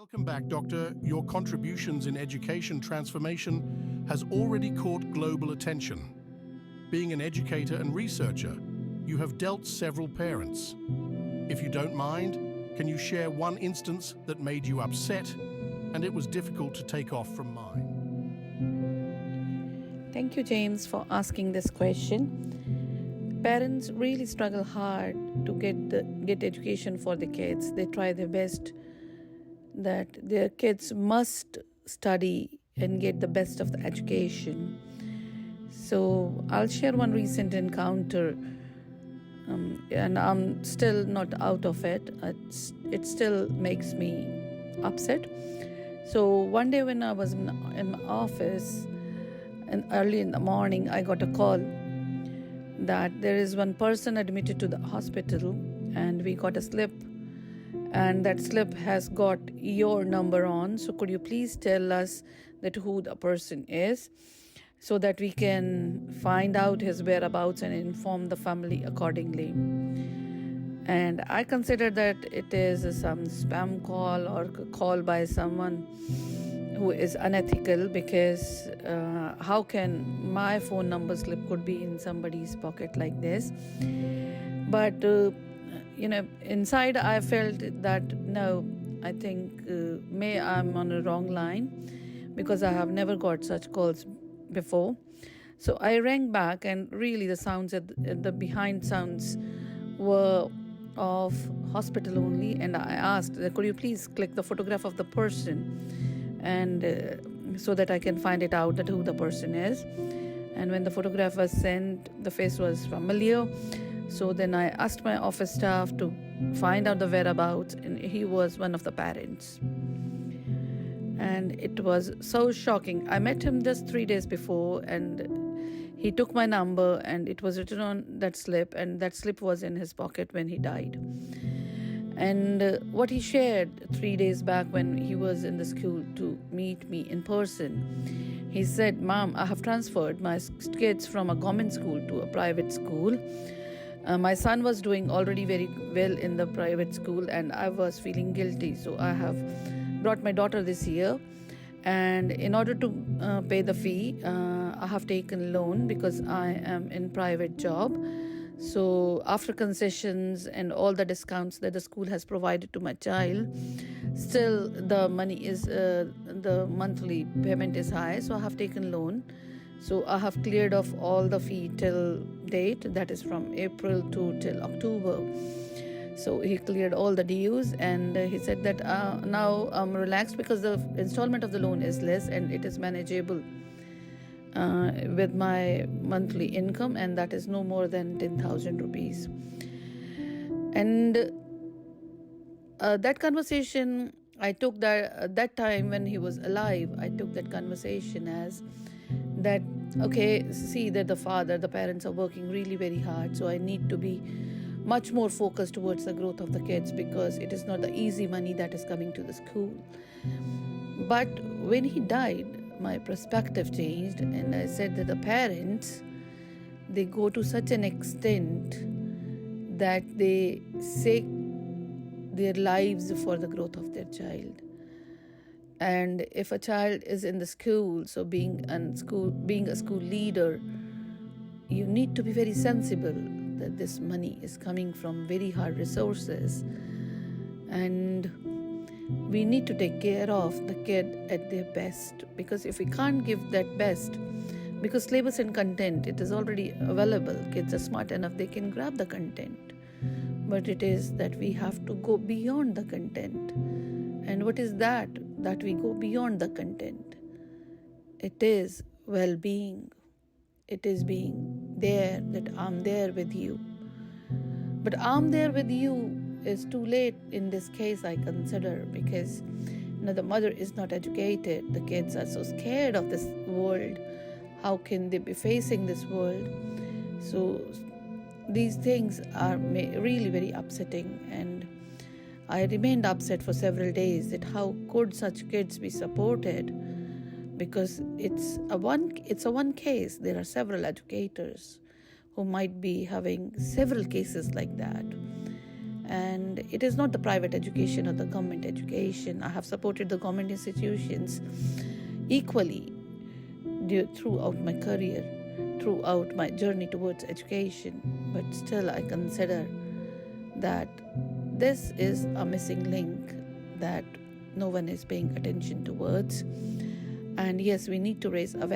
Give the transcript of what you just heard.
Welcome back, Doctor. Your contributions in education transformation has already caught global attention. Being an educator and researcher, you have dealt several parents. If you don't mind, can you share one instance that made you upset and it was difficult to take off from mine? Thank you, James, for asking this question. Parents really struggle hard to get education for the kids. They try their best that their kids must study and get the best of the education. So I'll share one recent encounter, and I'm still not out of it. It still makes me upset. So one day when I was in my office, and early in the morning, I got a call that there is one person admitted to the hospital, and we got a slip, and that slip has got your number on. So could you please tell us that who the person is, so that we can find out his whereabouts and inform the family accordingly. And I consider that it is some spam call or call by someone who is unethical, because how can my phone number slip could be in somebody's pocket like this? But inside I felt that no, I think I'm on a wrong line, because I have never got such calls before. So I rang back, and really the sounds at the behind sounds were of hospital only. And I asked, could you please click the photograph of the person, and so that I can find it out that who the person is. And when the photograph was sent, the face was familiar. So then I asked my office staff to find out the whereabouts, and he was one of the parents. And it was so shocking. I met him just 3 days before, and he took my number, and it was written on that slip, and that slip was in his pocket when he died. And what he shared 3 days back when he was in the school to meet me in person, he said, "Mom, I have transferred my kids from a government school to a private school. My son was doing already very well in the private school, and I was feeling guilty. So I have brought my daughter this year, and in order to pay the fee, I have taken loan because I am in private job. So after concessions and all the discounts that the school has provided to my child, still the money is the monthly payment is high. So I have taken loan. So I have cleared off all the fee till date, that is from April till October." So he cleared all the dues, and he said that now I'm relaxed because the installment of the loan is less and it is manageable with my monthly income, and that is no more than 10,000 rupees. And that conversation, I took that time when he was alive, I took that conversation as that, okay, see that the parents are working really very hard, so I need to be much more focused towards the growth of the kids, because it is not the easy money that is coming to the school. But when he died, my perspective changed, and I said that the parents, they go to such an extent that they stake their lives for the growth of their child. And if a child is in the school, so being a school leader, you need to be very sensible that this money is coming from very hard resources, and we need to take care of the kid at their best. Because if we can't give that best, because syllabus and content, it is already available, kids are smart enough, they can grab the content, but it is that we have to go beyond the content. And what is that we go beyond the content? It is well-being. It is being there, that I'm there with you. But I'm there with you is too late in this case, I consider, because the mother is not educated. The kids are so scared of this world. How can they be facing this world? So these things are really very upsetting, and I remained upset for several days that how could such kids be supported, because it's a one case. There are several educators who might be having several cases like that. And it is not the private education or the government education. I have supported the government institutions equally throughout my career, throughout my journey towards education, but still I consider that this is a missing link that no one is paying attention towards. And yes, we need to raise awareness